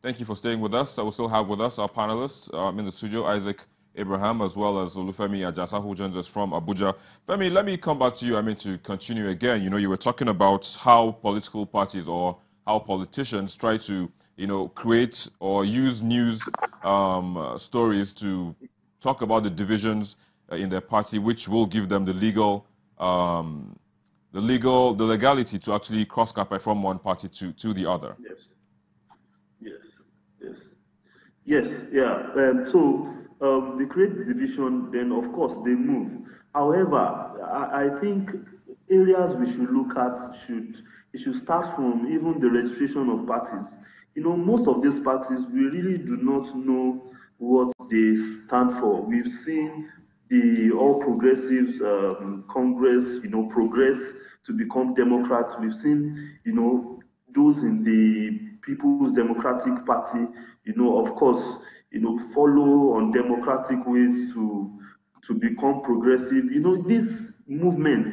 Thank you for staying with us. I will still have with us our panelists in the studio, Isaac Abraham, as well as Olufemi Ajasa, who joins us from Abuja. Femi, let me come back to you, to continue again. You know, you were talking about how political parties or how politicians try to, create or use news stories to talk about the divisions in their party, which will give them the legality to actually cross carpet from one party to the other. Yes, yes, yes, yes, yeah. They create the division, then of course they move. However, I think areas we should look at it should start from even the registration of parties. You know, most of these parties we really do not know what they stand for. We've seen the All Progressives Congress, progress to become Democrats. We've seen, those in the People's Democratic Party, of course, follow on democratic ways to become progressive. You know, this movement,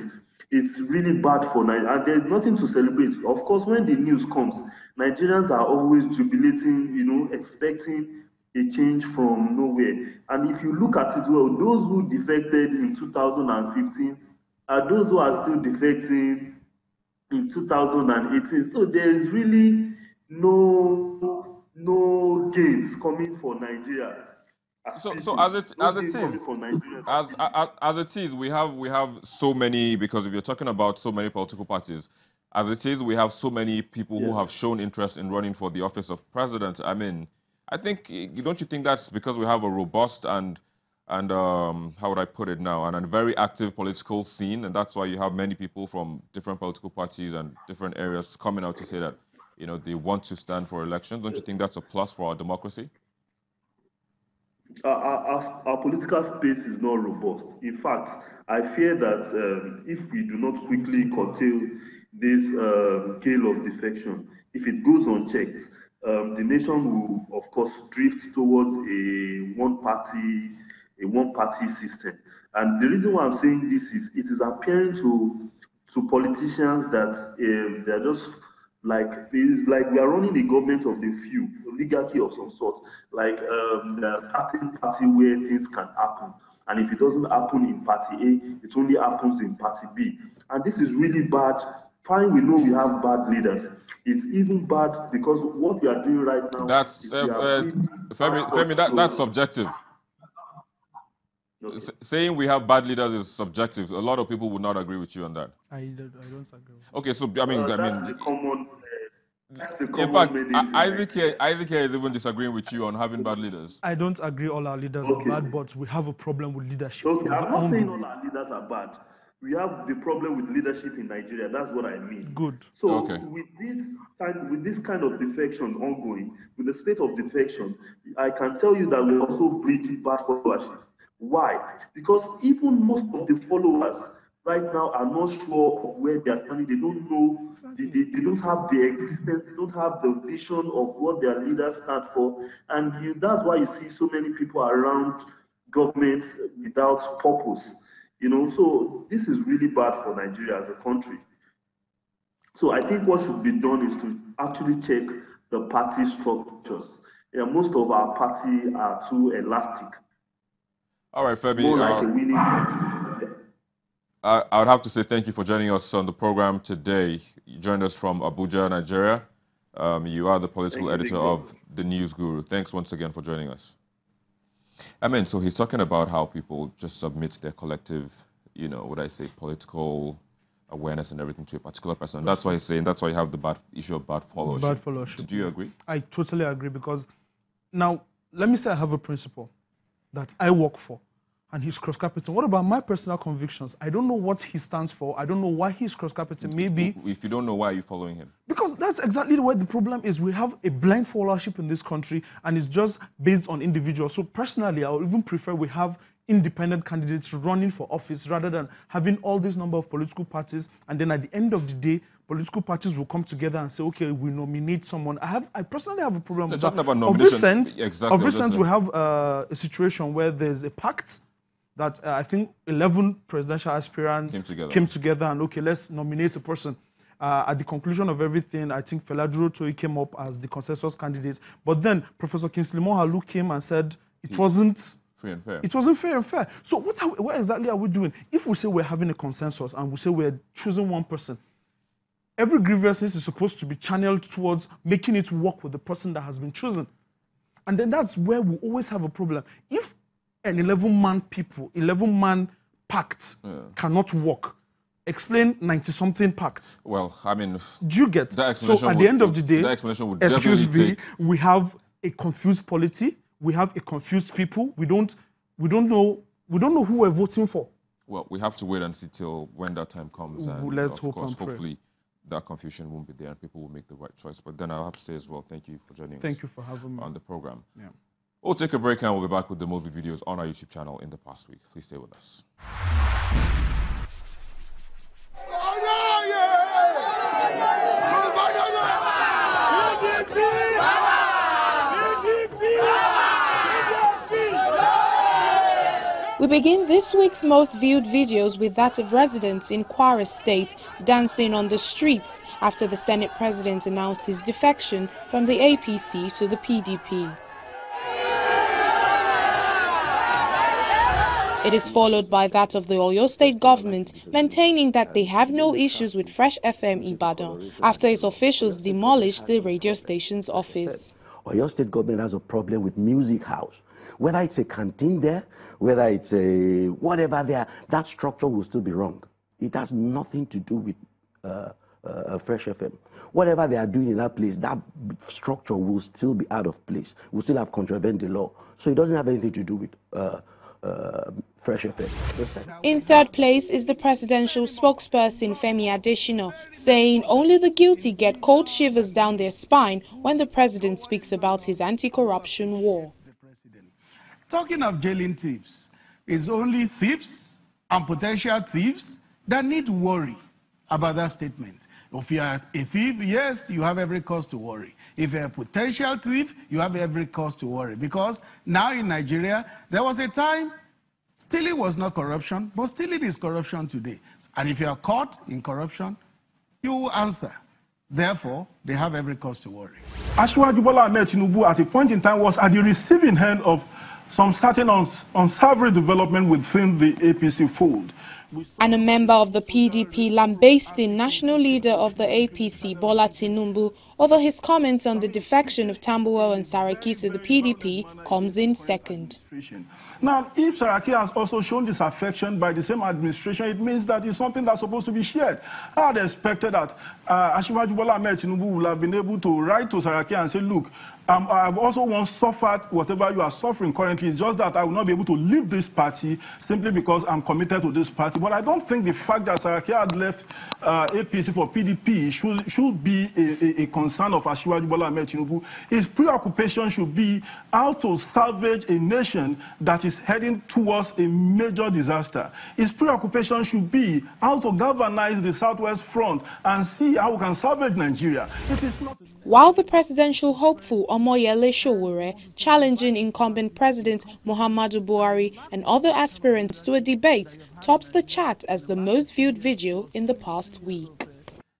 it's really bad for Nigeria, and there's nothing to celebrate. Of course, when the news comes, Nigerians are always jubilating, expecting a change from nowhere. And if you look at it well, those who defected in 2015 are those who are still defecting in 2018. So there is really no gains coming for Nigeria. So as it is, we have so many, because if you're talking about so many political parties, as it is, we have so many people who have shown interest in running for the office of president. I think, don't you think that's because we have a robust and how would I put it now, and a very active political scene, and that's why you have many people from different political parties and different areas coming out to say that, they want to stand for election. Don't you think that's a plus for our democracy? Our political space is not robust. In fact, I fear that if we do not quickly curtail this scale of defection, if it goes unchecked, the nation will, of course, drift towards a one-party system. And the reason why I'm saying this is it is appearing to politicians that they're just like, it's like we are running a government of the few, oligarchy of some sort. Like there's a certain party where things can happen, and if it doesn't happen in party A, it only happens in party B. And this is really bad. Fine, we know we have bad leaders. It's even bad because what we are doing right now. That's Femi, that's subjective. Okay. Saying we have bad leaders is subjective. A lot of people would not agree with you on that. I don't agree. Okay, so that's the common. In fact, Isaac here is even disagreeing with you on having bad leaders. I don't agree all our leaders are bad, but we have a problem with leadership. Okay, I'm not saying all our leaders are bad. We have the problem with leadership in Nigeria. That's what I mean. Good. So with this kind of defection ongoing, with the state of defection, I can tell you that we're also breeding bad followership. Why? Because even most of the followers right now are not sure of where they are standing. They don't know, they don't have the existence, they don't have the vision of what their leaders stand for. And that's why you see so many people around government without purpose. So this is really bad for Nigeria as a country. So I think what should be done is to actually check the party structures. Most of our party are too elastic. All right, Femi. I would have to say thank you for joining us on the program today. You joined us from Abuja, Nigeria. You are the political editor of The News Guru. Thanks once again for joining us. So he's talking about how people just submit their collective, political awareness and everything to a particular person. That's why he's saying, that's why you have the issue of bad followership. Bad followership. Do you agree? I totally agree, because now, let me say I have a principle that I work for, and he's cross-carpeting. What about my personal convictions? I don't know what he stands for. I don't know why he's cross-carpeting. Maybe... If you don't know, why are you following him? Because that's exactly where the problem is. We have a blind followership in this country, and it's just based on individuals. So personally, I would even prefer we have independent candidates running for office rather than having all this number of political parties, and then at the end of the day, political parties will come together and say, okay, we nominate someone. I personally have a problem with that. About nomination, of recent, we have a situation where there's a pact that I think 11 presidential aspirants came together and, okay, let's nominate a person. At the conclusion of everything, I think Feladuro Toye came up as the consensus candidate. But then Professor Kingsley Mohalu came and said it wasn't fair and fair. It wasn't fair and fair. So what exactly are we doing? If we say we're having a consensus and we say we're choosing one person, every grievances is supposed to be channeled towards making it work with the person that has been chosen. And then that's where we always have a problem. If an 11-man pact cannot work, explain 90-something pact. Well, I mean, do you get? So at the end of the day, that explanation would excuse definitely me, we have a confused polity. We have a confused people. We don't know who we're voting for. Well, we have to wait and see till when that time comes. And let's of hope course, and pray. hopefully that confusion won't be there and people will make the right choice. But then I'll have to say as well, thank you for joining us. Thank you for having me on the program. Yeah. We'll take a break and we'll be back with the most videos on our YouTube channel in the past week. Please stay with us. We begin this week's most viewed videos with that of residents in Kwara State dancing on the streets after the Senate President announced his defection from the APC to the PDP. It is followed by that of the Oyo State government maintaining that they have no issues with Fresh FM Ibadan after its officials demolished the radio station's office. Oyo State government has a problem with music house. Whether it's a canteen there, whether it's a whatever there, that structure will still be wrong. It has nothing to do with Fresh FM. Whatever they are doing in that place, that structure will still be out of place. Will still have contravened the law. So it doesn't have anything to do with Fresh FM. In third place is the presidential spokesperson Femi Adesina, saying only the guilty get cold shivers down their spine when the president speaks about his anti-corruption war. Talking of jailing thieves, it's only thieves and potential thieves that need to worry about that statement. If you are a thief, yes, you have every cause to worry. If you're a potential thief, you have every cause to worry. Because now in Nigeria, there was a time stealing was not corruption, but stealing is corruption today. And if you are caught in corruption, you will answer. Therefore, they have every cause to worry. Asiwaju Bola Ahmed Tinubu at a point in time was at the receiving end of some certain unsavory development within the APC fold. And a member of the PDP lambasting national leader of the APC, Bola Tinubu, over his comments on the defection of Tambuwal and Saraki to the PDP, comes in second. Now, if Saraki has also shown disaffection by the same administration, it means that it's something that's supposed to be shared. I had expected that Asiwaju Bola Ahmed Tinubu would have been able to write to Saraki and say, look, I've also once suffered whatever you are suffering currently. It's just that I will not be able to leave this party simply because I'm committed to this party. But I don't think the fact that Saraki had left APC for PDP should be a concern of Asiwaju Bola Ahmed Tinubu. His preoccupation should be how to salvage a nation that is heading towards a major disaster. His preoccupation should be how to galvanize the Southwest Front and see how we can salvage Nigeria. It is not. While the presidential hopeful Omoyele Sowore challenging incumbent President Muhammadu Buhari and other aspirants to a debate tops the chart as the most viewed video in the past week.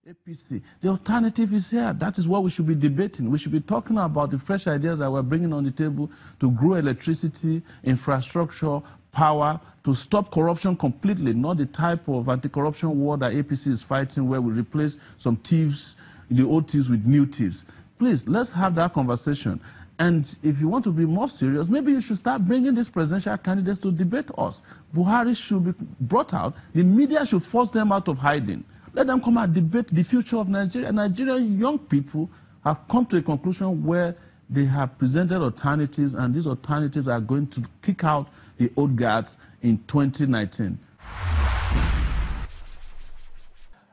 APC. The alternative is here. That is what we should be debating. We should be talking about the fresh ideas that we're bringing on the table to grow electricity, infrastructure, power, to stop corruption completely, not the type of anti-corruption war that APC is fighting where we replace some thieves, the old thieves with new thieves. Please, let's have that conversation. And if you want to be more serious, maybe you should start bringing these presidential candidates to debate us. Buhari should be brought out. The media should force them out of hiding. Let them come and debate the future of Nigeria. Nigerian young people have come to a conclusion where they have presented alternatives, and these alternatives are going to kick out the old guards in 2019.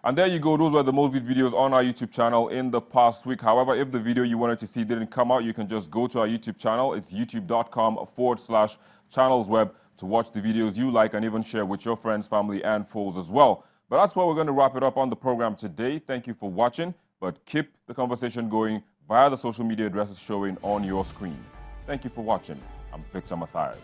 And there you go. Those were the most viewed videos on our YouTube channel in the past week. However, if the video you wanted to see didn't come out, you can just go to our YouTube channel. It's youtube.com/channelsweb to watch the videos you like and even share with your friends, family, and foes as well. But that's where we're going to wrap it up on the program today. Thank you for watching, but keep the conversation going via the social media addresses showing on your screen. Thank you for watching. I'm Victor Matthias.